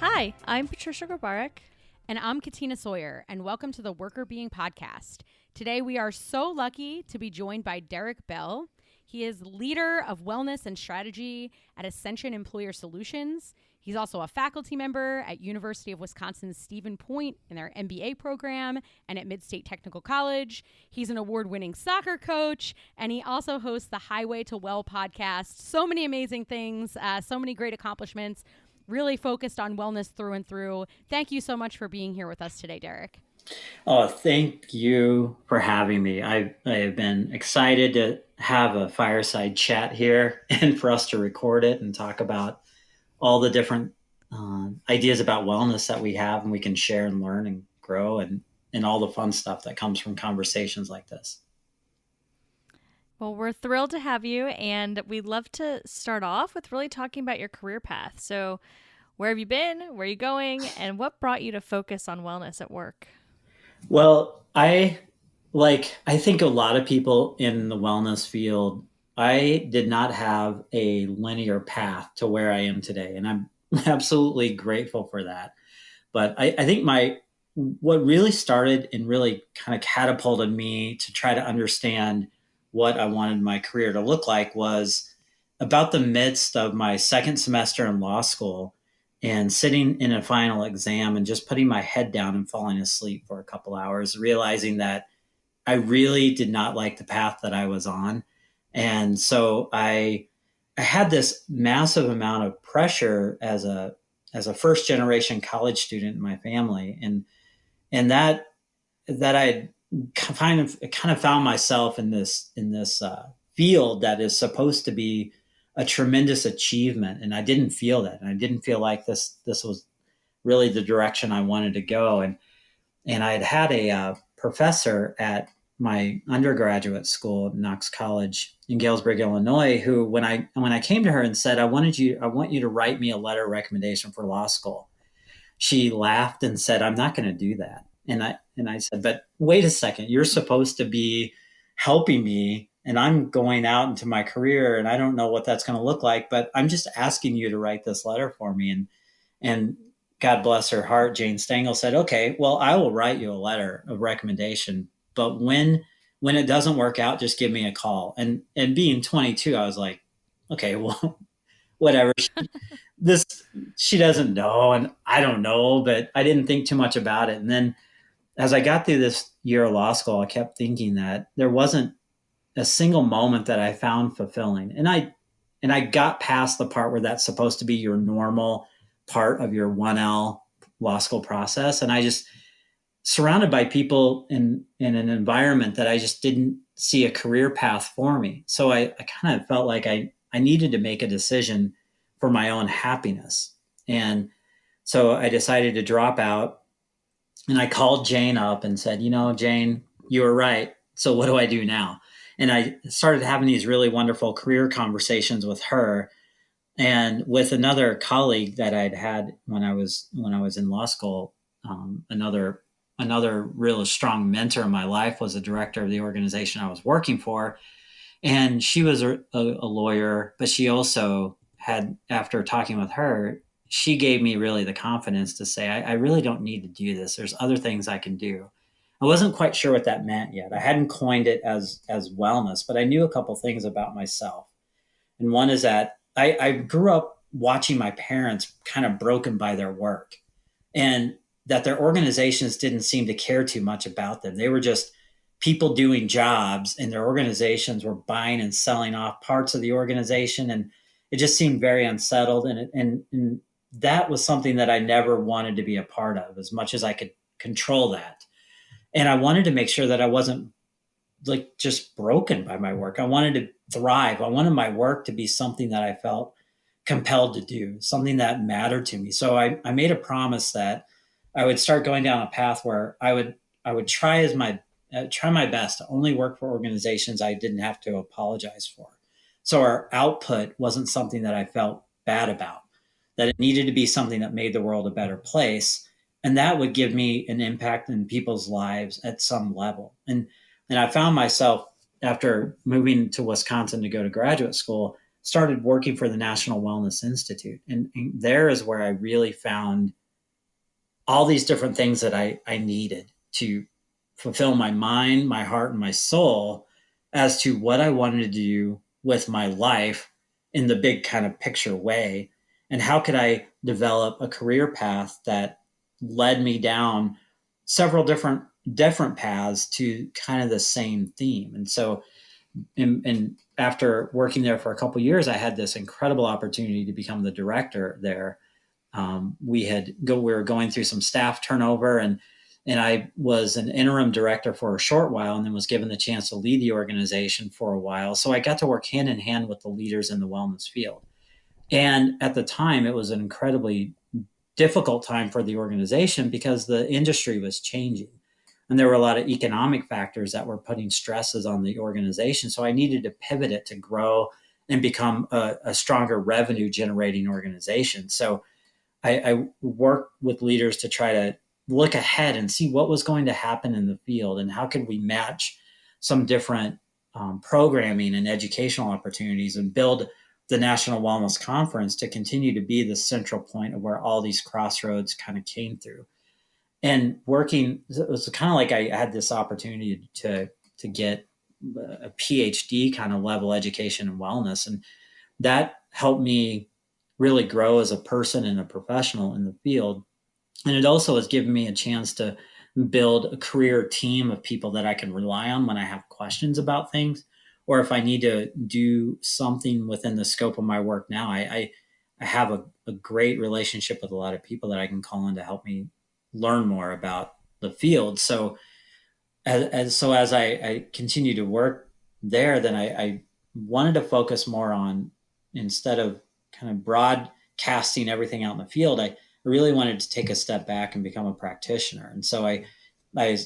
Hi, I'm Patricia Grabarek. And I'm Katina Sawyer, and welcome to the Worker Being Podcast. Today, we are so lucky to be joined by Derek Bell. He is leader of wellness and strategy at Ascension Employer Solutions. He's also a faculty member at University of Wisconsin's Stephen Point in their MBA program and at Midstate Technical College. He's an award-winning soccer coach, and he also hosts the Highway to Well podcast. So many amazing things, so many great accomplishments. Really focused on wellness through and through. Thank you so much for being here with us today, Derek. Oh, thank you for having me. I have been excited to have a fireside chat here and for us to record it and talk about all the different ideas about wellness that we have and we can share and learn and grow and all the fun stuff that comes from conversations like this. Well, we're thrilled to have you, and we'd love to start off with really talking about your career path. So where have you been? Where are you going? And what brought you to focus on wellness at work? Well, I think a lot of people in the wellness field, I did not have a linear path to where I am today. And I'm absolutely grateful for that. But I think what really started and really kind of catapulted me to try to understand what I wanted my career to look like was about the midst of my second semester in law school and sitting in a final exam and just putting my head down and falling asleep for a couple hours, realizing that I really did not like the path that I was on. And so I had this massive amount of pressure as a first generation college student in my family. And that I kind of found myself in this field that is supposed to be a tremendous achievement, and I didn't feel that, and I didn't feel like this was really the direction I wanted to go. And I had a professor at my undergraduate school at Knox College in Galesburg, Illinois, who when I came to her and said, I want you to write me a letter of recommendation for law school, she laughed and said, I'm not going to do that. And I said, but wait a second, you're supposed to be helping me and I'm going out into my career and I don't know what that's going to look like, but I'm just asking you to write this letter for me. And God bless her heart, Jane Stengel said, okay, well, I will write you a letter of recommendation, but when it doesn't work out, just give me a call. And being 22, I was like, okay, well, whatever. She doesn't know and I don't know, but I didn't think too much about it. And then as I got through this year of law school, I kept thinking that there wasn't a single moment that I found fulfilling. And I got past the part where that's supposed to be your normal part of your 1L law school process. And I just surrounded by people in an environment that I just didn't see a career path for me. So I kind of felt like I needed to make a decision for my own happiness. And so I decided to drop out. And I called Jane up and said, Jane, you were right. So what do I do now? And I started having these really wonderful career conversations with her and with another colleague that I'd had when I was in law school. Another real strong mentor in my life was the director of the organization I was working for. And she was a lawyer, but she also had, after talking with her, she gave me really the confidence to say, I really don't need to do this. There's other things I can do. I wasn't quite sure what that meant yet. I hadn't coined it as wellness, but I knew a couple things about myself. And one is that I grew up watching my parents kind of broken by their work and that their organizations didn't seem to care too much about them. They were just people doing jobs and their organizations were buying and selling off parts of the organization. And it just seemed very unsettled. And that was something that I never wanted to be a part of as much as I could control that. And I wanted to make sure that I wasn't like just broken by my work. I wanted to thrive. I wanted my work to be something that I felt compelled to do, something that mattered to me. So I made a promise that I would start going down a path where I would try my best to only work for organizations I didn't have to apologize for. So our output wasn't something that I felt bad about, that it needed to be something that made the world a better place. And that would give me an impact in people's lives at some level. And I found myself, after moving to Wisconsin to go to graduate school, started working for the National Wellness Institute. And there is where I really found all these different things that I needed to fulfill my mind, my heart, and my soul as to what I wanted to do with my life in the big kind of picture way. And how could I develop a career path that led me down several different paths to kind of the same theme. And so, and after working there for a couple of years, I had this incredible opportunity to become the director there. We were going through some staff turnover, and I was an interim director for a short while, and then was given the chance to lead the organization for a while. So I got to work hand in hand with the leaders in the wellness field. And at the time, it was an incredibly difficult time for the organization because the industry was changing. And there were a lot of economic factors that were putting stresses on the organization. So I needed to pivot it to grow and become a stronger revenue generating organization. So I worked with leaders to try to look ahead and see what was going to happen in the field and how could we match some different programming and educational opportunities and build the National Wellness Conference to continue to be the central point of where all these crossroads kind of came through. And working, it was kind of like I had this opportunity to get a PhD kind of level education in wellness. And that helped me really grow as a person and a professional in the field. And it also has given me a chance to build a career team of people that I can rely on when I have questions about things, or if I need to do something within the scope of my work now. I have a great relationship with a lot of people that I can call on to help me learn more about the field. So as I continue to work there, then I wanted to focus more on, instead of kind of broadcasting everything out in the field, I really wanted to take a step back and become a practitioner. And so I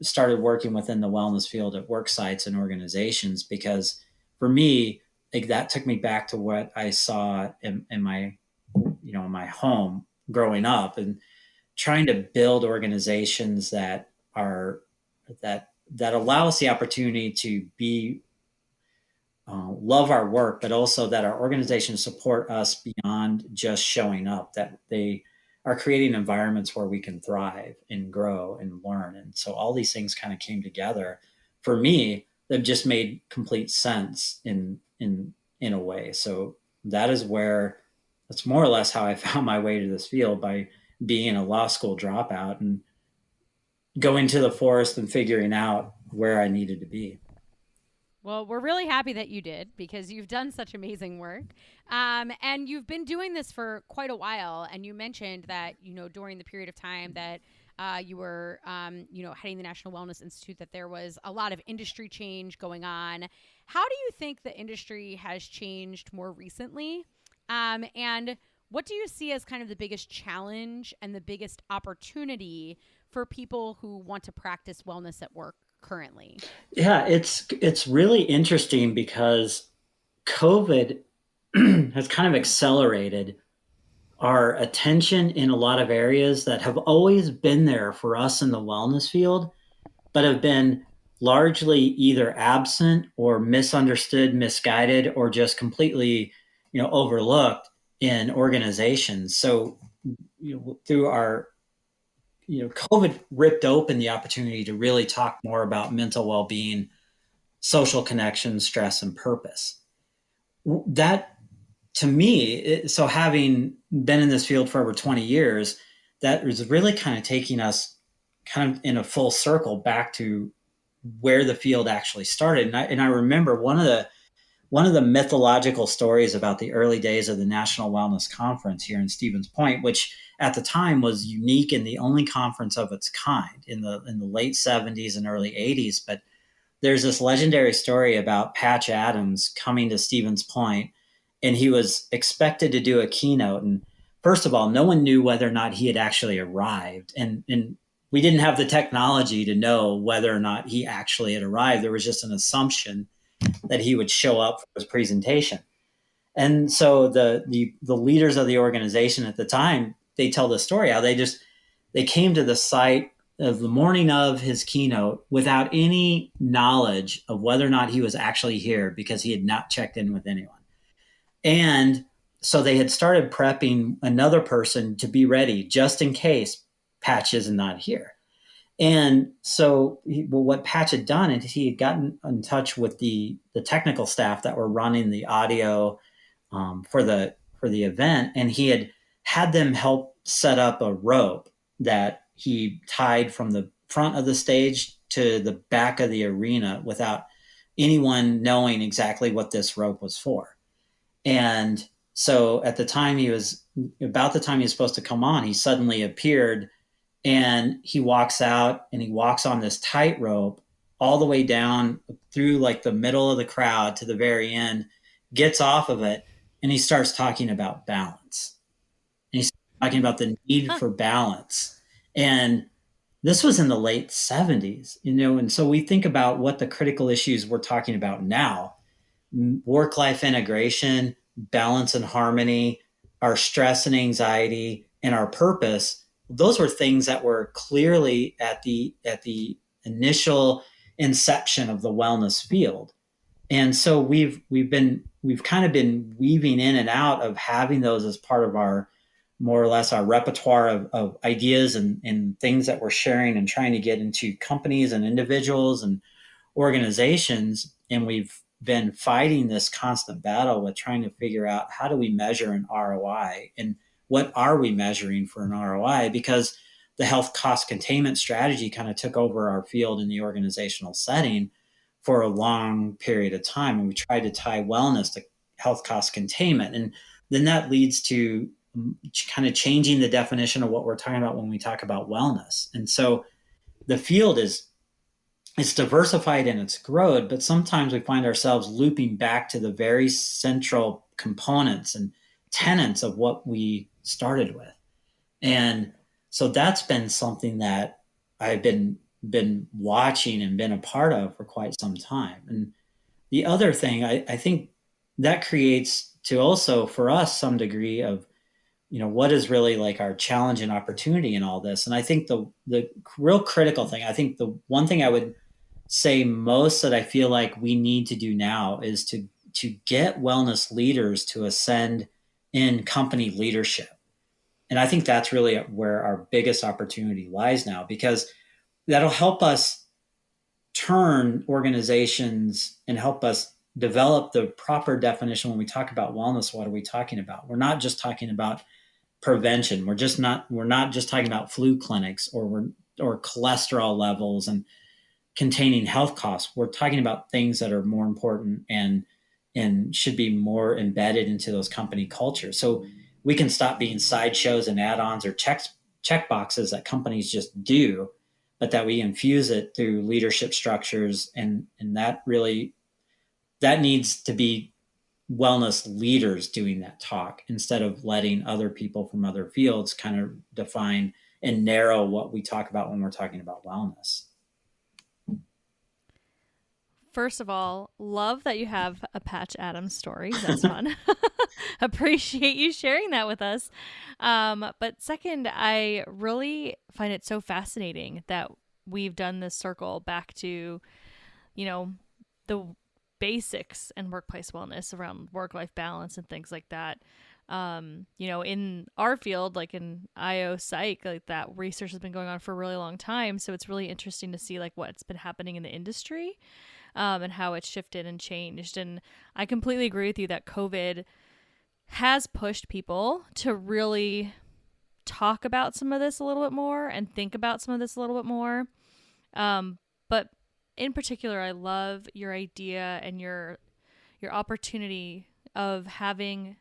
started working within the wellness field at work sites and organizations, because for me, like, that took me back to what I saw in my, in my home growing up, and trying to build organizations that are that allow us the opportunity to be love our work, but also that our organizations support us beyond just showing up, that they are creating environments where we can thrive and grow and learn. And so all these things kind of came together for me that just made complete sense in a way. So that's more or less how I found my way to this field, by being a law school dropout and going to the forest and figuring out where I needed to be. Well, we're really happy that you did, because you've done such amazing work. And you've been doing this for quite a while. And you mentioned that, during the period of time that you were, heading the National Wellness Institute, that there was a lot of industry change going on. How do you think the industry has changed more recently? And what do you see as kind of the biggest challenge and the biggest opportunity for people who want to practice wellness at work currently? Yeah, it's really interesting because COVID has kind of accelerated our attention in a lot of areas that have always been there for us in the wellness field, but have been largely either absent or misunderstood, misguided, or just completely, overlooked in organizations. So, through our COVID ripped open the opportunity to really talk more about mental well-being, social connection, stress, and purpose. That, to me, so having been in this field for over 20 years, that is really kind of taking us kind of in a full circle back to where the field actually started. And I remember one of the mythological stories about the early days of the National Wellness Conference here in Stevens Point, which at the time was unique and the only conference of its kind in the late 70s and early 80s. But there's this legendary story about Patch Adams coming to Stevens Point, and he was expected to do a keynote. And first of all, no one knew whether or not he had actually arrived. And we didn't have the technology to know whether or not he actually had arrived. There was just an assumption that he would show up for his presentation. And so the leaders of the organization at the time, they tell the story how they came to the site of the morning of his keynote without any knowledge of whether or not he was actually here, because he had not checked in with anyone. And so they had started prepping another person to be ready just in case Patch is not here. And so what Patch had done is he had gotten in touch with the technical staff that were running the audio for the event, and he had them help set up a rope that he tied from the front of the stage to the back of the arena without anyone knowing exactly what this rope was for. And so at the time about the time he was supposed to come on, he suddenly appeared, and he walks out and he walks on this tightrope all the way down through like the middle of the crowd to the very end, gets off of it, and he starts talking about balance. And he's talking about the need Huh. for balance. And this was in the late 70s, and so we think about what the critical issues we're talking about now: work life integration, balance and harmony, our stress and anxiety, and our purpose. Those were things that were clearly at the initial inception of the wellness field. And so we've kind of been weaving in and out of having those as part of our, more or less, our repertoire of ideas and things that we're sharing and trying to get into companies and individuals and organizations. And we've been fighting this constant battle with trying to figure out, how do we measure an ROI, and what are we measuring for an ROI? Because the health cost containment strategy kind of took over our field in the organizational setting for a long period of time. And we tried to tie wellness to health cost containment. And then that leads to kind of changing the definition of what we're talking about when we talk about wellness. And so the field it's diversified in its growth, but sometimes we find ourselves looping back to the very central components and tenets of what we started with. And so that's been something that I've been watching and been a part of for quite some time. And the other thing, I think that creates, to also for us, some degree of, what is really like our challenge and opportunity in all this. And I think the real critical thing, I think the one thing I would say most that I feel like we need to do now is to get wellness leaders to ascend in company leadership. And I think that's really where our biggest opportunity lies now, because that'll help us turn organizations and help us develop the proper definition. When we talk about wellness, what are we talking about? We're not just talking about prevention. We're not just talking about flu clinics or cholesterol levels and containing health costs. We're talking about things that are more important and should be more embedded into those company cultures. So we can stop being sideshows and add-ons or check boxes that companies just do, but that we infuse it through leadership structures. And that needs to be wellness leaders doing that talk, instead of letting other people from other fields kind of define and narrow what we talk about when we're talking about wellness. First of all, love that you have a Patch Adams story. That's fun. Appreciate you sharing that with us. But second, I really find it so fascinating that we've done this circle back to, the basics and workplace wellness around work-life balance and things like that. In our field, like in IO psych, like that research has been going on for a really long time. So it's really interesting to see like what's been happening in the industry. And how it's shifted and changed. And I completely agree with you that COVID has pushed people to really talk about some of this a little bit more and think about some of this a little bit more. But in particular, I love your idea and your opportunity of having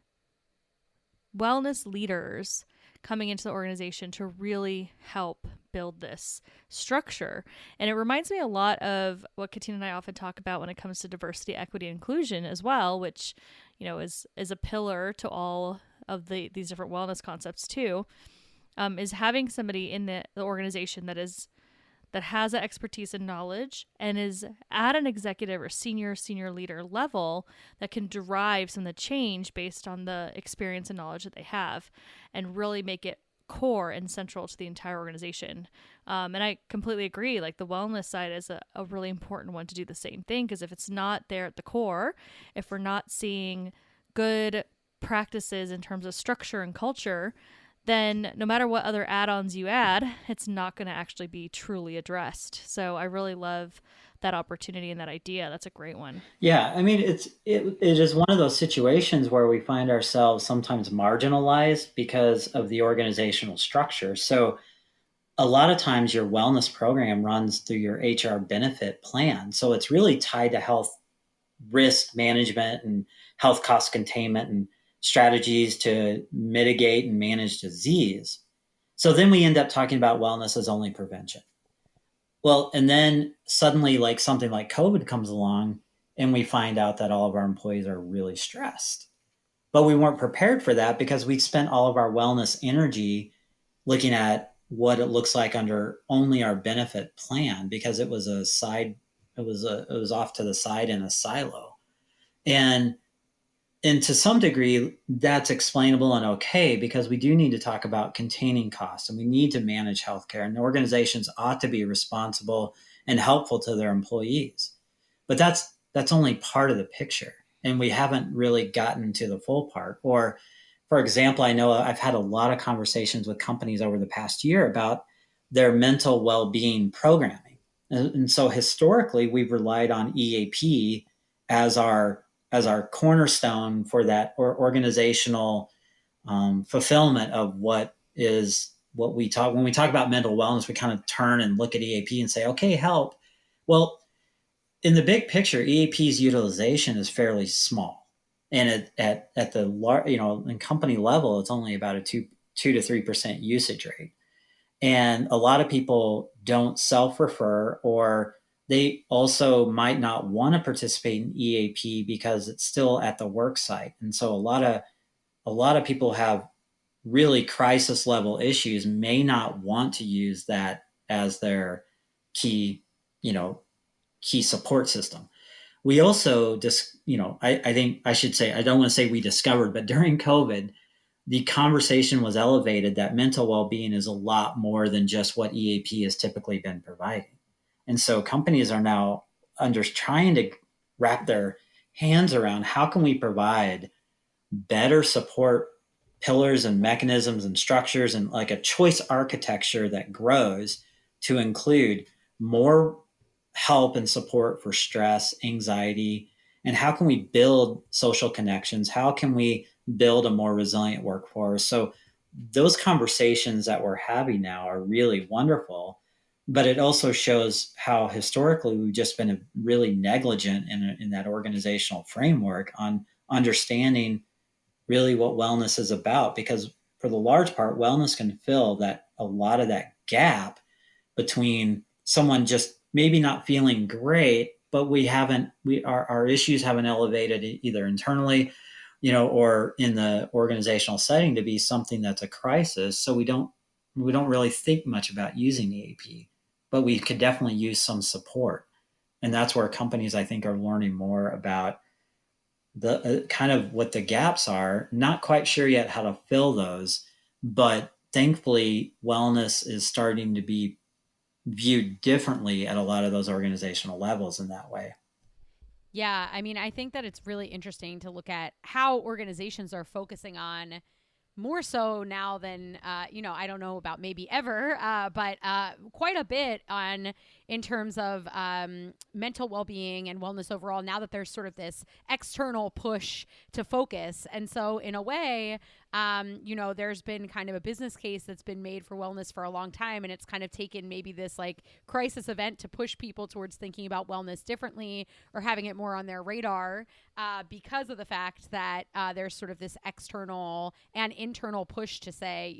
wellness leaders coming into the organization to really help build this structure. And it reminds me a lot of what Katina and I often talk about when it comes to diversity, equity, and inclusion as well, which, is a pillar to all of these different wellness concepts too, is having somebody in the organization that has that expertise and knowledge and is at an executive or senior leader level that can derive some of the change based on the experience and knowledge that they have and really make it core and central to the entire organization. And I completely agree. Like the wellness side is a really important one to do the same thing, because if it's not there at the core, if we're not seeing good practices in terms of structure and culture, then no matter what other add-ons you add, it's not going to actually be truly addressed. So I really love that opportunity and that idea. That's a great one. Yeah, I mean, it is one of those situations where we find ourselves sometimes marginalized because of the organizational structure. So a lot of times your wellness program runs through your HR benefit plan. So it's really tied to health risk management and health cost containment and strategies to mitigate and manage disease. So then we end up talking about wellness as only prevention. Well, and then suddenly, like something like COVID comes along, and we find out that all of our employees are really stressed. But we weren't prepared for that because we spent all of our wellness energy looking at what it looks like under only our benefit plan because it was a side, it was off to the side in a silo. And and to some degree that's explainable and okay because we do need to talk about containing costs and we need to manage healthcare and organizations ought to be responsible and helpful to their employees, but that's only part of the picture and we haven't really gotten to the full part. Or for example, I know I've had a lot of conversations with companies over the past year about their mental well-being programming, and so historically we've relied on EAP as our cornerstone for that or organizational fulfillment of what we talk when we talk about mental wellness. We kind of turn and look at EAP and say, okay, help. Well, in the big picture, EAP's utilization is fairly small, and at the in company level, it's only about a 2 to 3% usage rate. And a lot of people don't self-refer, or they also might not want to participate in EAP because it's still at the work site. And so a lot of people have really crisis level issues, may not want to use that as their key, you know, key support system. We also just, I think I should say, I don't want to say we discovered, but during COVID, the conversation was elevated that mental well-being is a lot more than just what EAP has typically been providing. And so companies are now trying to wrap their hands around how can we provide better support pillars and mechanisms and structures and like a choice architecture that grows to include more help and support for stress, anxiety, and how can we build social connections? How can we build a more resilient workforce? So those conversations that we're having now are really wonderful, but it also shows how historically we've just been really negligent in that organizational framework on understanding really what wellness is about, because for the large part wellness can fill that a lot of that gap between someone just maybe not feeling great, but our issues haven't elevated either internally, or in the organizational setting to be something that's a crisis. So we don't really think much about using EAP, but we could definitely use some support. And that's where companies, I think, are learning more about the kind of what the gaps are. Not quite sure yet how to fill those, but thankfully wellness is starting to be viewed differently at a lot of those organizational levels in that way. Yeah, I mean, I think that it's really interesting to look at how organizations are focusing on more so now than I don't know about maybe ever, but quite a bit on in terms of mental well-being and wellness overall, now that there's sort of this external push to focus. And so in a way, there's been kind of a business case that's been made for wellness for a long time, and it's kind of taken maybe this like crisis event to push people towards thinking about wellness differently or having it more on their radar, because of the fact that there's sort of this external and internal push to say,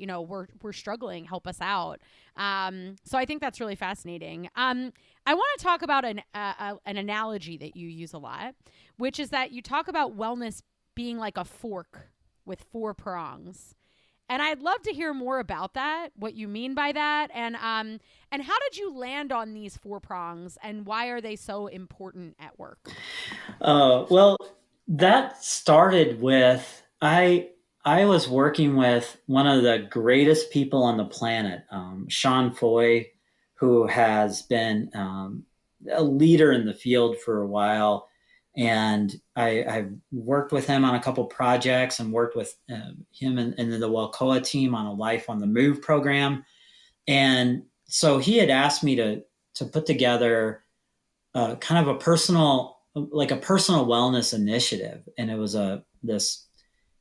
we're struggling, help us out. So I think that's really fascinating. I want to talk about an analogy that you use a lot, which is that you talk about wellness being like a fork with 4 prongs. And I'd love to hear more about that, what you mean by that, and how did you land on these 4 prongs, and why are they so important at work? Well, that started with I was working with one of the greatest people on the planet, Sean Foy, who has been a leader in the field for a while. And I worked with him on a couple projects and worked with him and the Walcoa team on a Life on the Move program. And so he had asked me to put together kind of a personal, like a personal wellness initiative. And it was this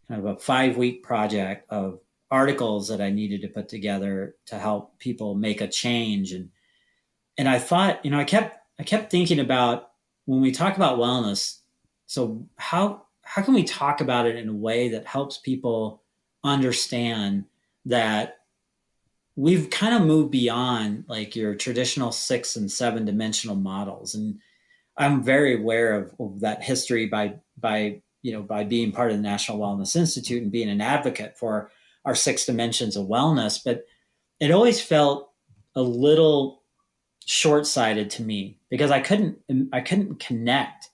kind of a 5-week project of articles that I needed to put together to help people make a change. And I thought, I kept thinking about when we talk about wellness, so how can we talk about it in a way that helps people understand that we've kind of moved beyond like your traditional 6 and 7 dimensional models. And I'm very aware of that history by being part of the National Wellness Institute and being an advocate for our 6 dimensions of wellness. But it always felt a little short-sighted to me because I couldn't connect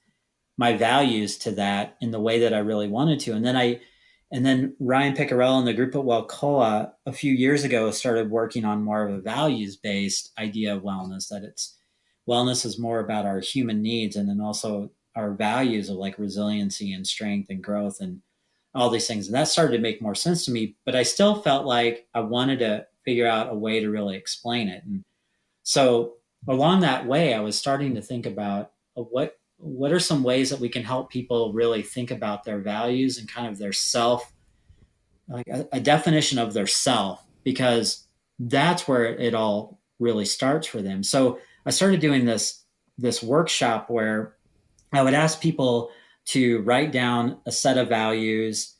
my values to that in the way that I really wanted to. And then Ryan Piccarello and the group at Walcoa a few years ago started working on more of a values-based idea of wellness, that wellness is more about our human needs and then also our values of like resiliency and strength and growth and all these things. And that started to make more sense to me, but I still felt like I wanted to figure out a way to really explain it. And so along that way, I was starting to think about what are some ways that we can help people really think about their values and kind of their self, like a definition of their self, because that's where it all really starts for them. So I started doing this workshop where I would ask people to write down a set of values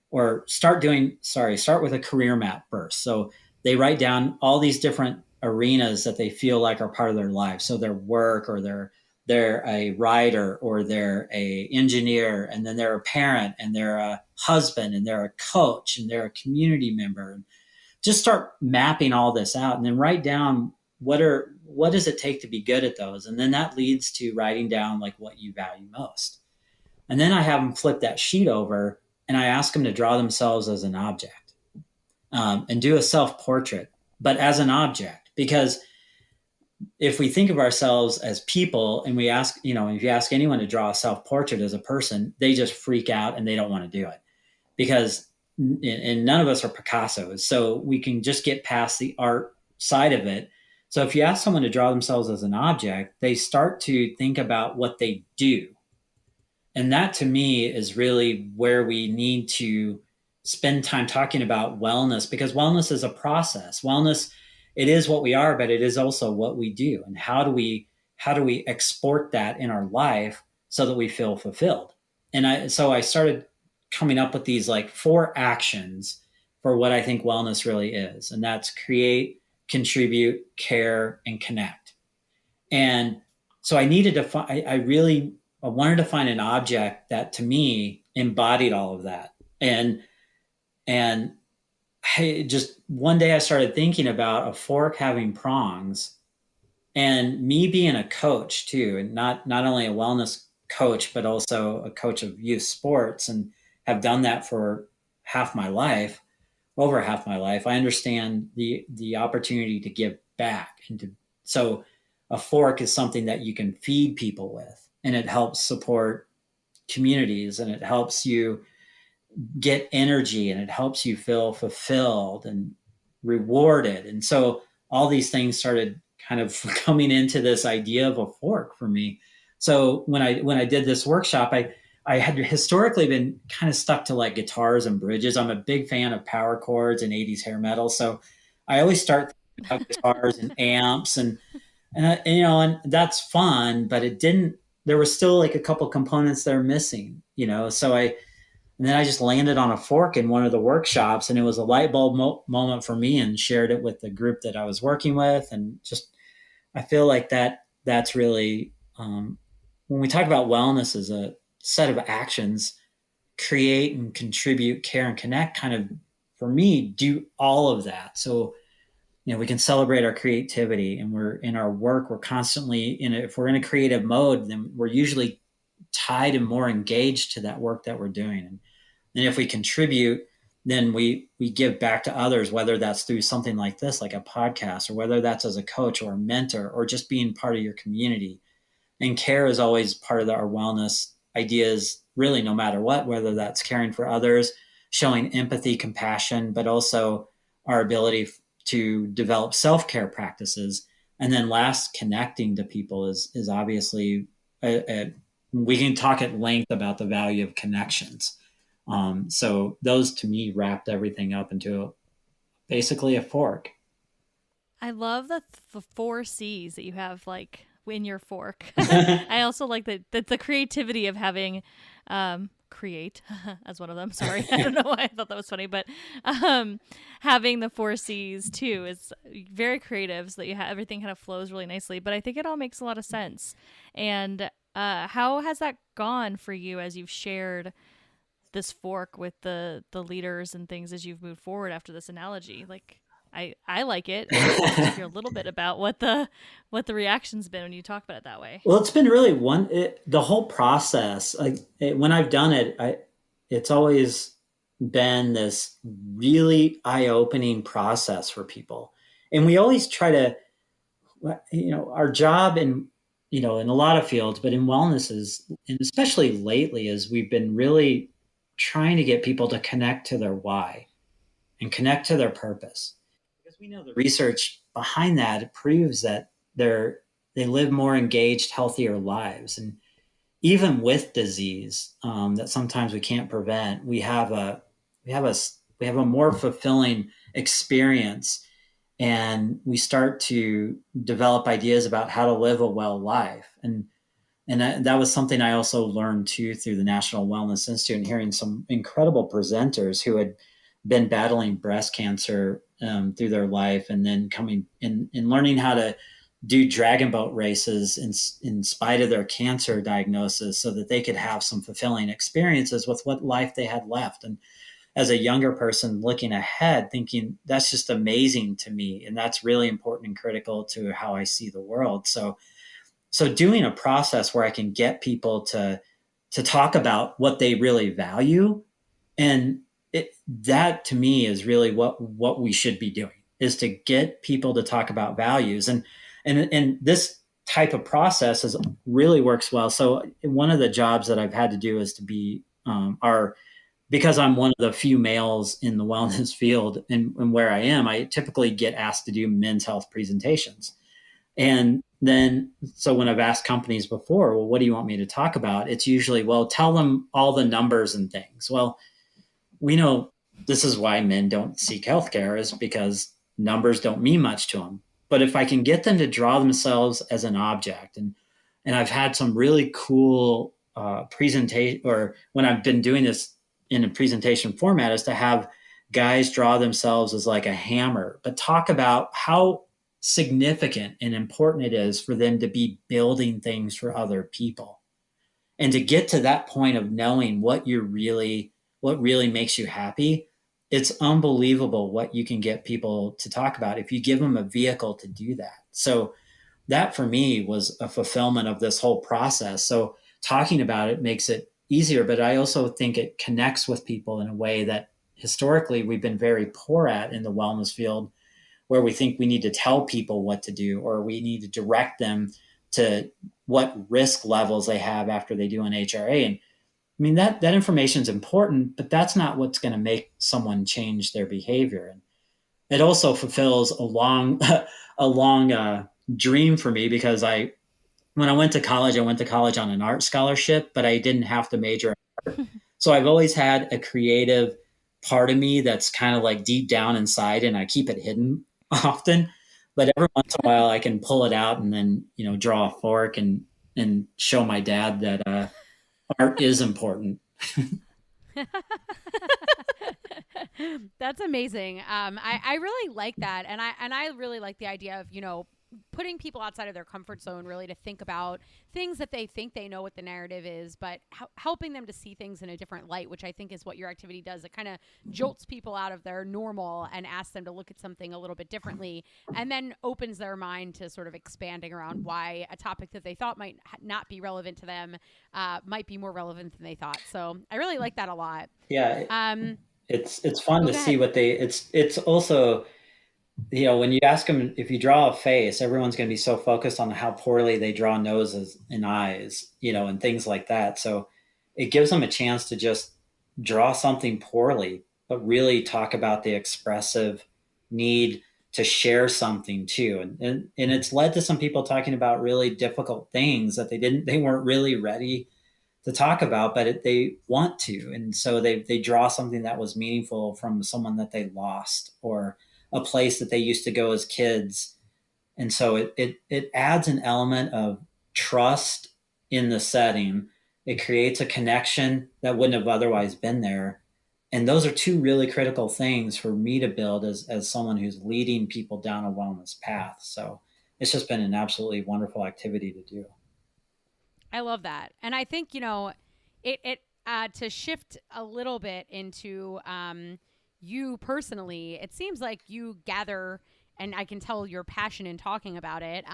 or start with a career map first. So they write down all these different arenas that they feel like are part of their life. So their work, or they're a writer, or they're a engineer, and then they're a parent, and they're a husband, and they're a coach, and they're a community member. And just start mapping all this out, and then write down what does it take to be good at those. And then that leads to writing down like what you value most. And then I have them flip that sheet over and I ask them to draw themselves as an object, and do a self-portrait, but as an object. Because if we think of ourselves as people and we ask, if you ask anyone to draw a self-portrait as a person, they just freak out and they don't want to do it because and none of us are Picassos. So we can just get past the art side of it. So if you ask someone to draw themselves as an object, they start to think about what they do. And that to me is really where we need to spend time talking about wellness, because wellness is a process. Wellness, it is what we are, but it is also what we do. And how do we export that in our life so that we feel fulfilled? And so I started coming up with these like 4 actions for what I think wellness really is. And that's create, contribute, care, and connect. And so I needed to I wanted to find an object that to me embodied all of that. And just one day I started thinking about a fork having prongs, and me being a coach too, and not only a wellness coach, but also a coach of youth sports, and have done that for over half my life. I understand the opportunity to give back so a fork is something that you can feed people with, and it helps support communities, and it helps you get energy, and it helps you feel fulfilled and rewarded. And so all these things started kind of coming into this idea of a fork for me. So when I did this workshop, I had historically been kind of stuck to like guitars and bridges. I'm a big fan of power chords and 80s hair metal. So I always start about guitars and amps and that's fun, but there was still like a couple components that are missing, and then I just landed on a fork in one of the workshops, and it was a light bulb moment for me, and shared it with the group that I was working with. And just, I feel like that's really, when we talk about wellness as a set of actions, create and contribute, care and connect, kind of, for me, do all of that. So, we can celebrate our creativity, and we're in our work, we're constantly if we're in a creative mode, then we're usually tied and more engaged to that work that we're doing. And if we contribute, then we give back to others, whether that's through something like this, like a podcast, or whether that's as a coach or a mentor, or just being part of your community. And care is always part of our wellness ideas really no matter what, whether that's caring for others, showing empathy, compassion, but also our ability to develop self-care practices. And then last, connecting to people is obviously we can talk at length about the value of connections. So those to me wrapped everything up into basically a fork. I love the four C's that you have like in your fork. I also like the creativity of having create as one of them. Sorry, I don't know why I thought that was funny, but having the four C's too is very creative, so that you have everything kind of flows really nicely. But I think it all makes a lot of sense. And how has that gone for you as you've shared this fork with the leaders and things as you've moved forward after this analogy? Like I like it. I just love to hear a little bit about what the reaction's been when you talk about it that way. Well, it's been really the whole process. When I've done it, it's always been this really eye-opening process for people. And we always try to, our job in a lot of fields, but in wellness is, and especially lately, is we've been really trying to get people to connect to their why and connect to their purpose. Because we know the research behind that proves that they live more engaged, healthier lives. And even with disease that sometimes we can't prevent, we have a more fulfilling experience, and we start to develop ideas about how to live a well life. And that was something I also learned too through the National Wellness Institute, and hearing some incredible presenters who had been battling breast cancer through their life, and then coming in and learning how to do dragon boat races in spite of their cancer diagnosis, so that they could have some fulfilling experiences with what life they had left. And as a younger person looking ahead, thinking that's just amazing to me. And that's really important and critical to how I see the world. So doing a process where I can get people to talk about what they really value, and that to me is really what we should be doing, is to get people to talk about values. And this type of process really works well. So one of the jobs that I've had to do is to be because I'm one of the few males in the wellness field, and where I am, I typically get asked to do men's health presentations. And then, so when I've asked companies before, well, what do you want me to talk about? It's usually, well, tell them all the numbers and things. Well, we know this is why men don't seek healthcare, is because numbers don't mean much to them. But if I can get them to draw themselves as an object, and I've had some really cool presentation, or when I've been doing this in a presentation format, is to have guys draw themselves as like a hammer, but talk about how significant and important it is for them to be building things for other people, and to get to that point of knowing what really makes you happy. It's unbelievable what you can get people to talk about if you give them a vehicle to do that. So that for me was a fulfillment of this whole process. So talking about it makes it easier, but I also think it connects with people in a way that historically we've been very poor at in the wellness field, where we think we need to tell people what to do, or we need to direct them to what risk levels they have after they do an HRA. And I mean, that information is important, but that's not what's going to make someone change their behavior. And it also fulfills a long dream for me, because when I went to college on an art scholarship, but I didn't have to major in art. So I've always had a creative part of me that's kind of like deep down inside, and I keep it hidden often. But every once in a while I can pull it out and then, draw a fork and show my dad that art is important. That's amazing. I really like that, and I really like the idea of putting people outside of their comfort zone, really to think about things that they think they know what the narrative is, but helping them to see things in a different light, which I think is what your activity does. It kind of jolts people out of their normal and asks them to look at something a little bit differently, and then opens their mind to sort of expanding around why a topic that they thought might not be relevant to them might be more relevant than they thought. So I really like that a lot. Yeah. It's fun to see what it's also, when you ask them, if you draw a face, everyone's going to be so focused on how poorly they draw noses and eyes, and things like that. So it gives them a chance to just draw something poorly, but really talk about the expressive need to share something too. And it's led to some people talking about really difficult things that they weren't really ready to talk about, but they want to. And so they draw something that was meaningful from someone that they lost, or a place that they used to go as kids. And so it adds an element of trust in the setting. It creates a connection that wouldn't have otherwise been there. And those are two really critical things for me to build as someone who's leading people down a wellness path. So it's just been an absolutely wonderful activity to do. I love that. And I think, to shift a little bit into you personally, it seems like you gather, and I can tell your passion in talking about it.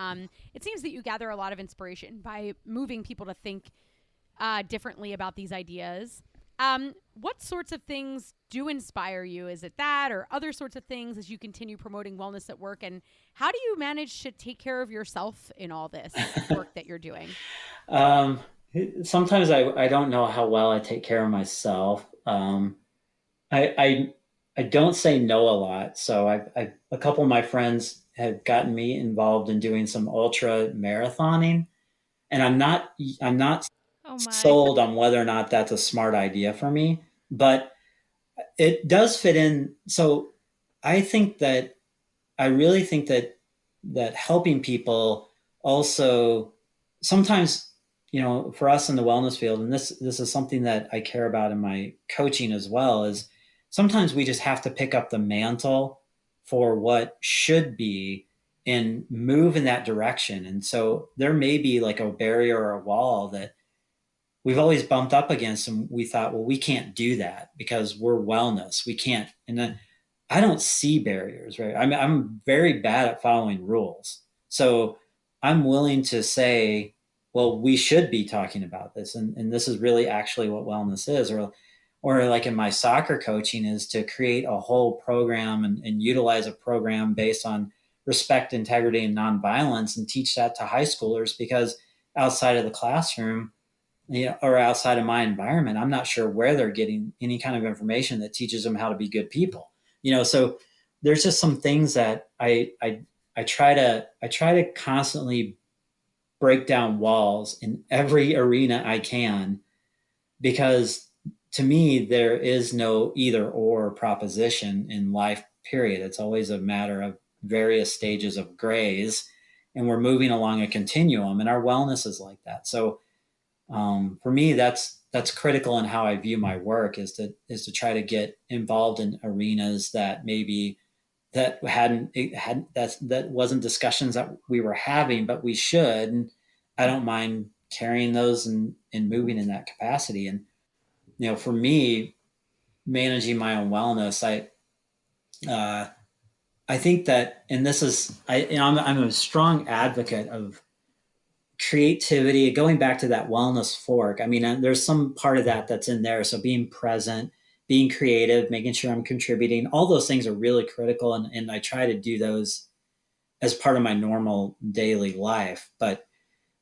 It seems that you gather a lot of inspiration by moving people to think differently about these ideas. What sorts of things do inspire you? Is it that or other sorts of things as you continue promoting wellness at work? And how do you manage to take care of yourself in all this work that you're doing? Um, Sometimes I don't know how well I take care of myself. I I don't say no a lot. So a couple of my friends have gotten me involved in doing some ultra marathoning, and I'm not Oh my. sold on whether or not that's a smart idea for me, but it does fit in. So I think that I really think that helping people also sometimes, for us in the wellness field, and this is something that I care about in my coaching as well, is sometimes we just have to pick up the mantle for what should be and move in that direction. And so there may be like a barrier or a wall that we've always bumped up against, and we thought, well, we can't do that because we're wellness. We can't. And then I don't see barriers, right? I'm very bad at following rules. So I'm willing to say, well, we should be talking about this. And this is really actually what wellness is. Or like in my soccer coaching, is to create a whole program and utilize a program based on respect, integrity, and nonviolence, and teach that to high schoolers, because outside of the classroom, or outside of my environment, I'm not sure where they're getting any kind of information that teaches them how to be good people. So there's just some things that I try to constantly break down walls in every arena I can, because to me there is no either or proposition in life. Period. It's always a matter of various stages of grays, and we're moving along a continuum, and our wellness is like that. So for me, that's critical in how I view my work, is to try to get involved in arenas that maybe that hadn't it had that wasn't discussions that we were having, but we should. And I don't mind carrying those and moving in that capacity. And for me, managing my own wellness, uh, I think that, and this is I'm a strong advocate of creativity, going back to that wellness fork. I mean, there's some part of that that's in there. So being present, being creative, making sure I'm contributing, all those things are really critical. And I try to do those as part of my normal daily life. But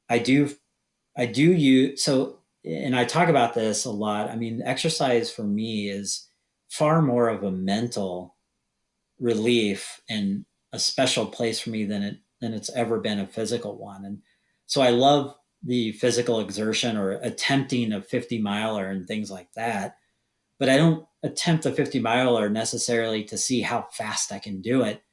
I do, I do use, so, and I talk about this a lot. I mean, exercise for me is far more of a mental relief and a special place for me than it's ever been a physical one. And so I love the physical exertion or attempting a 50 miler and things like that. But I don't attempt a 50 miler necessarily to see how fast I can do it.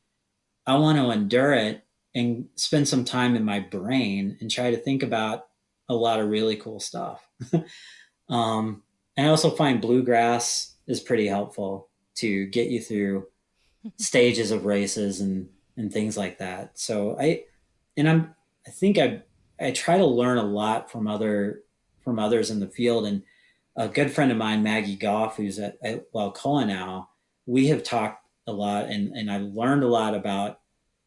I want to endure it and spend some time in my brain and try to think about a lot of really cool stuff. And I also find bluegrass is pretty helpful to get you through stages of races and things like that. So I think I try to learn a lot from others in the field. And a good friend of mine, Maggie Goff, who's at Walcoa now, we have talked a lot, and I learned a lot about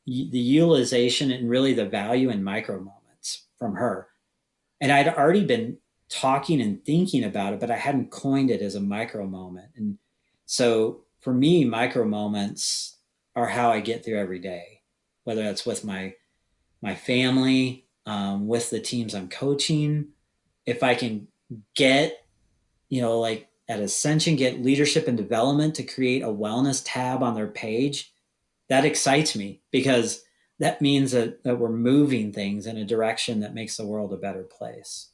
the utilization and really the value in micro moments from her. And I'd already been talking and thinking about it, but I hadn't coined it as a micro moment. And so for me, micro moments are how I get through every day, whether that's with my family, with the teams I'm coaching. If I can get like at Ascension, get leadership and development to create a wellness tab on their page, that excites me because that means that we're moving things in a direction that makes the world a better place.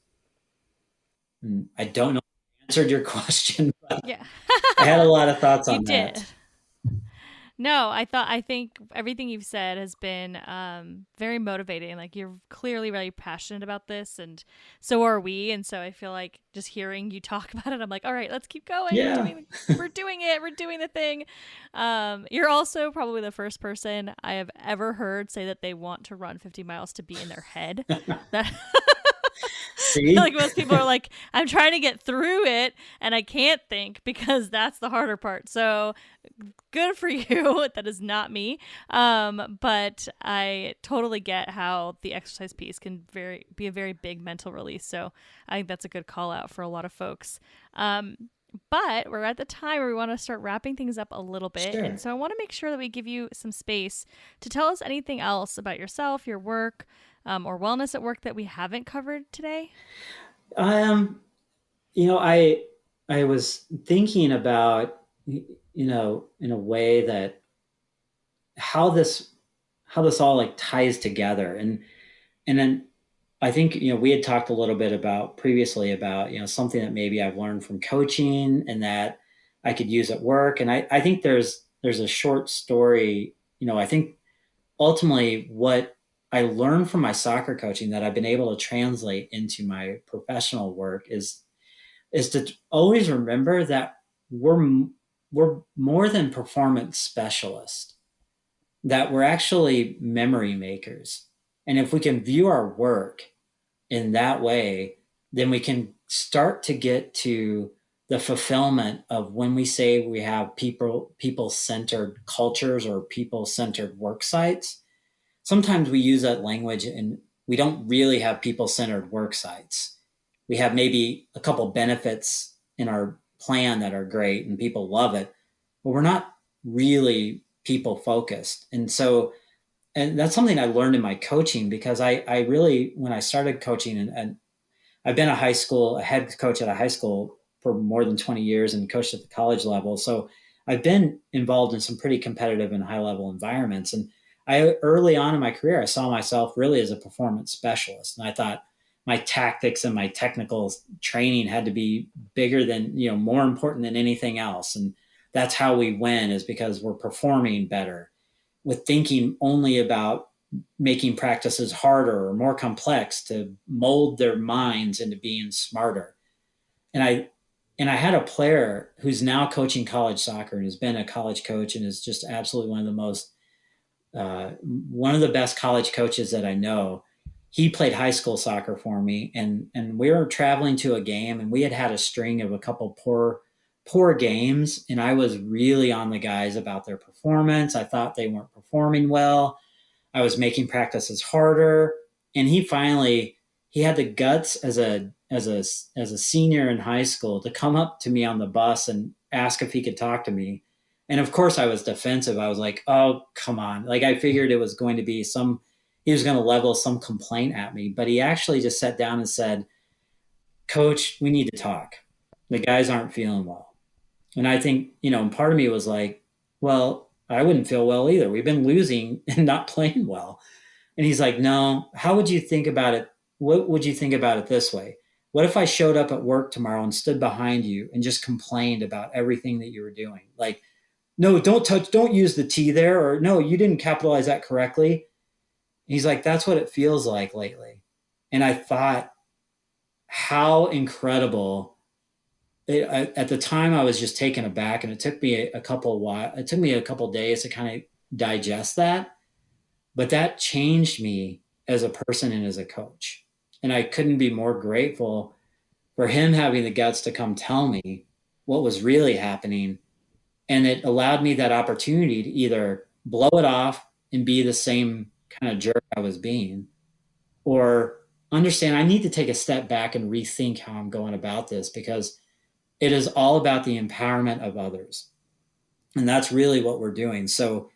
And I don't know if I answered your question, but Yeah. I had a lot of thoughts You on did. that. No, I think everything you've said has been very motivating. Like you're clearly really passionate about this, and so are we. And so I feel like just hearing you talk about it, I'm like, all right, let's keep going. Yeah. We're doing it. We're doing the thing. You're also probably the first person I have ever heard say that they want to run 50 miles to be in their head. That I feel See? like most people are like, I'm trying to get through it and I can't think because that's the harder part. So good for you. That is not me. But I totally get how the exercise piece can be a very big mental release. So I think that's a good call out for a lot of folks. But we're at the time where we want to start wrapping things up a little bit. Sure. And so I want to make sure that we give you some space to tell us anything else about yourself, your work, or wellness at work that we haven't covered today. Um, I was thinking about, in a way that how this all like ties together. And then I think, we had talked a little bit about previously about, something that maybe I've learned from coaching and that I could use at work. And I think there's a short story, I think ultimately what I learned from my soccer coaching that I've been able to translate into my professional work is to always remember that we're more than performance specialists, that we're actually memory makers. And if we can view our work in that way, then we can start to get to the fulfillment of when we say we have people centered cultures or people centered work sites. Sometimes we use that language and we don't really have people centered work sites. We have maybe a couple benefits in our plan that are great and people love it, but we're not really people focused. And that's something I learned in my coaching because I really, when I started coaching, and I've been a head coach at a high school for more than 20 years and coached at the college level. So I've been involved in some pretty competitive and high level environments. And early on in my career, I saw myself really as a performance specialist. And I thought my tactics and my technical training had to be bigger than, more important than anything else. And that's how we win, is because we're performing better with thinking only about making practices harder or more complex to mold their minds into being smarter. And I had a player who's now coaching college soccer and has been a college coach and is just absolutely one of the best college coaches that I know. He played high school soccer for me, and we were traveling to a game, and we had a string of a couple poor games, and I was really on the guys about their performance. I thought they weren't performing well. I was making practices harder, and he had the guts as a senior in high school to come up to me on the bus and ask if he could talk to me. And of course I was defensive. I was like, "Oh, come on." Like I figured it was going to be he was going to level some complaint at me, but he actually just sat down and said, "Coach, we need to talk. The guys aren't feeling well." And I think, and part of me was like, well, I wouldn't feel well either. We've been losing and not playing well. And he's like, "No, how would you think about it? What would you think about it this way? What if I showed up at work tomorrow and stood behind you and just complained about everything that you were doing? Like, no, don't use the T there, or no, you didn't capitalize that correctly." He's like, "That's what it feels like lately." And I thought, how incredible. At the time, I was just taken aback, and it took me a couple days to kind of digest that. But that changed me as a person and as a coach. And I couldn't be more grateful for him having the guts to come tell me what was really happening. And it allowed me that opportunity to either blow it off and be the same kind of jerk I was being, or understand I need to take a step back and rethink how I'm going about this, because it is all about the empowerment of others. And that's really what we're doing. So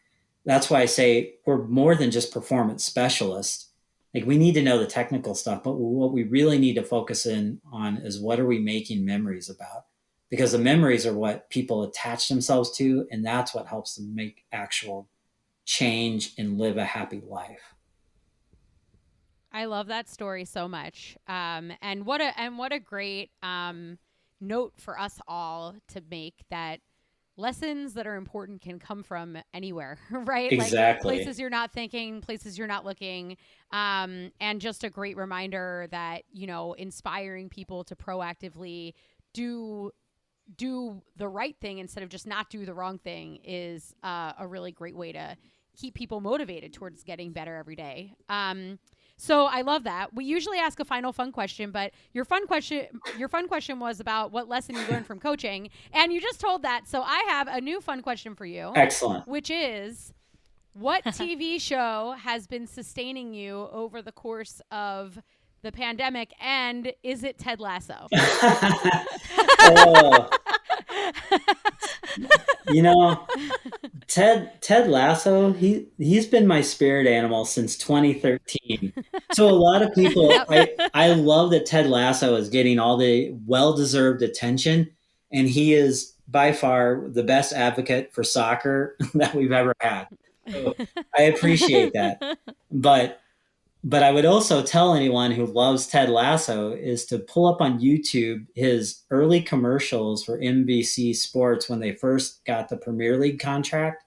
that's why I say we're more than just performance specialists. Like, we need to know the technical stuff, but what we really need to focus in on is what are we making memories about? because the memories are what people attach themselves to, and that's what helps them make actual change and live a happy life. I love that story so much. And what a great note for us all to make, that lessons that are important can come from anywhere, right? Like Exactly. places you're not thinking, places you're not looking. And just a great reminder that, inspiring people to proactively do the right thing instead of just not do the wrong thing is a really great way to keep people motivated towards getting better every day. So I love that. We usually ask a final fun question, but your fun question was about what lesson you learned from coaching, and you just told that. So I have a new fun question for you, Excellent. which is, what TV show has been sustaining you over the course of the pandemic, and is it Ted Lasso? Oh, you know, Ted Lasso, he's been my spirit animal since 2013. So a lot of people, Yep. I love that Ted Lasso is getting all the well-deserved attention, and he is by far the best advocate for soccer that we've ever had. So I appreciate that. But I would also tell anyone who loves Ted Lasso is to pull up on YouTube his early commercials for NBC Sports when they first got the Premier League contract,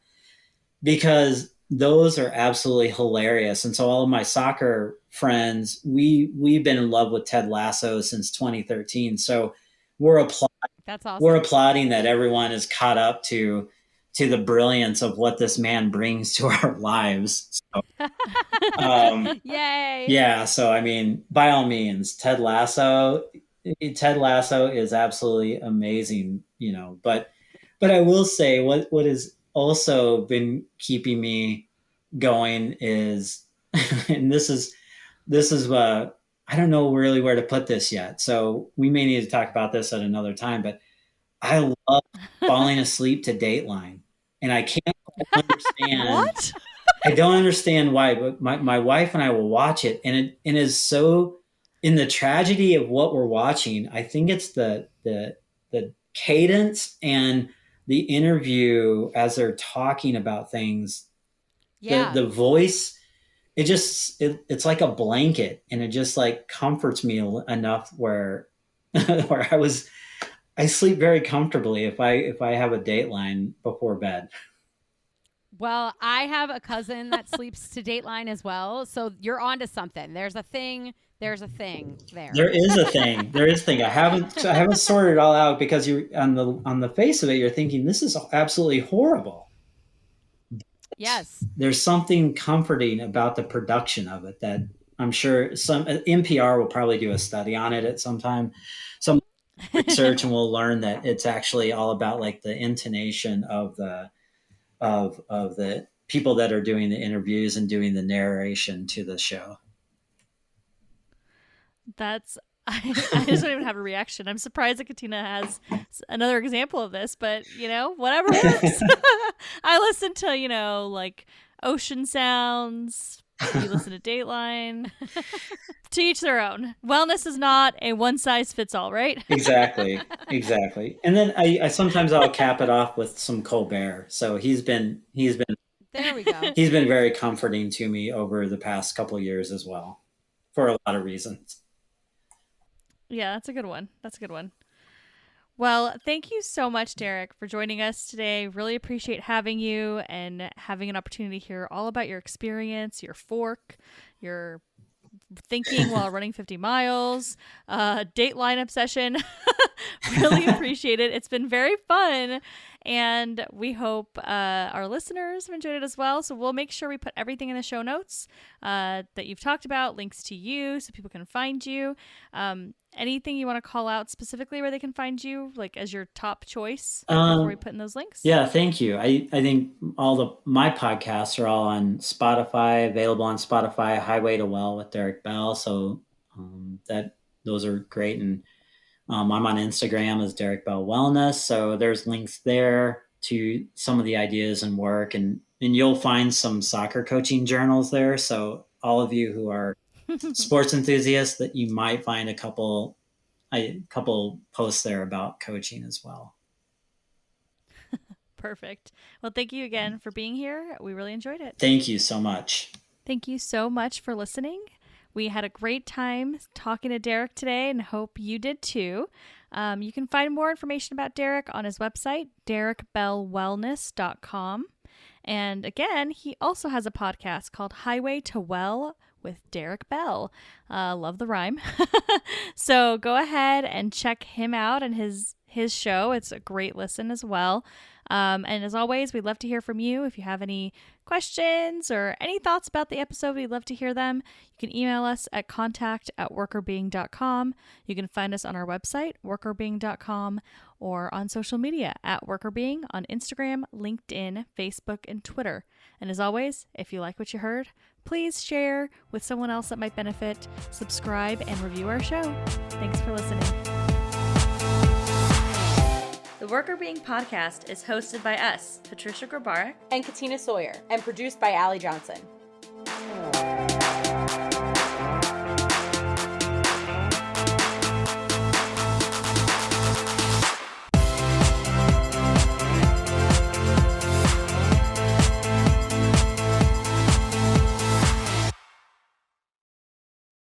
because those are absolutely hilarious. And so all of my soccer friends, we've been in love with Ted Lasso since 2013. So we're applauding That's we're awesome. applauding that everyone is caught up to the brilliance of what this man brings to our lives. So, Yay. yeah, so I mean, by all means, Ted Lasso is absolutely amazing, but I will say what has also been keeping me going is and this is I don't know really where to put this yet. So we may need to talk about this at another time, but I love falling asleep to Dateline. And I can't understand What? I don't understand why, but my wife and I will watch it, and it is so, in the tragedy of what we're watching. I think it's the cadence and the interview as they're talking about things. Yeah. The voice, it's like a blanket, and it just like comforts me enough where where I sleep very comfortably if I have a Dateline before bed. Well, I have a cousin that sleeps to Dateline as well, so you're onto something. There's a thing. There's a thing there. There is a thing. There is a thing. I haven't sorted it all out, because you on the face of it, you're thinking this is absolutely horrible. Yes. There's something comforting about the production of it that I'm sure some NPR will probably do a study on it at some time, some research, and we'll learn that it's actually all about like the intonation of the people that are doing the interviews and doing the narration to the show. That's I just don't even have a reaction. I'm surprised that Katina has another example of this, but whatever works. I listen to like ocean sounds. You listen to Dateline. To each their own. Wellness is not a one size fits all, right? Exactly. And then I sometimes I'll cap it off with some Colbert. So There we go. he's been very comforting to me over the past couple of years as well, for a lot of reasons. Yeah, that's a good one. Well, thank you so much, Derek, for joining us today. Really appreciate having you and having an opportunity to hear all about your experience, your fork, your thinking while running 50 miles, Dateline obsession. Really appreciate it. It's been very fun, and we hope our listeners have enjoyed it as well. So we'll make sure we put everything in the show notes that you've talked about, links to you so people can find you. Anything you want to call out specifically where they can find you, like as your top choice before we put in those links? Yeah, thank you. I think my podcasts are all on Spotify, available on Spotify. Highway to Well with Derek Bell. So that those are great, and I'm on Instagram as Derek Bell Wellness. So there's links there to some of the ideas and work, and you'll find some soccer coaching journals there. So all of you who are sports enthusiasts, that you might find a couple a couple posts there about coaching as well. Perfect. Well, thank you again for being here. We really enjoyed it. Thank you so much. Thank you so much for listening. We had a great time talking to Derek today and hope you did too. You can find more information about Derek on his website, derekbellwellness.com. And again, he also has a podcast called Highway to Well with Derek Bell. Love the rhyme. So go ahead and check him out and his show. It's a great listen as well. And as always, we'd love to hear from you. If you have any questions or any thoughts about the episode, we'd love to hear them. You can email us at contact@workerbeing.com. You can find us on our website, workerbeing.com, or on social media at workerbeing on Instagram, LinkedIn, Facebook, and Twitter. And as always, if you like what you heard, please share with someone else that might benefit, subscribe, and review our show. Thanks for listening. The Worker Being podcast is hosted by us, Patricia Grabarek and Katina Sawyer, and produced by Allie Johnson.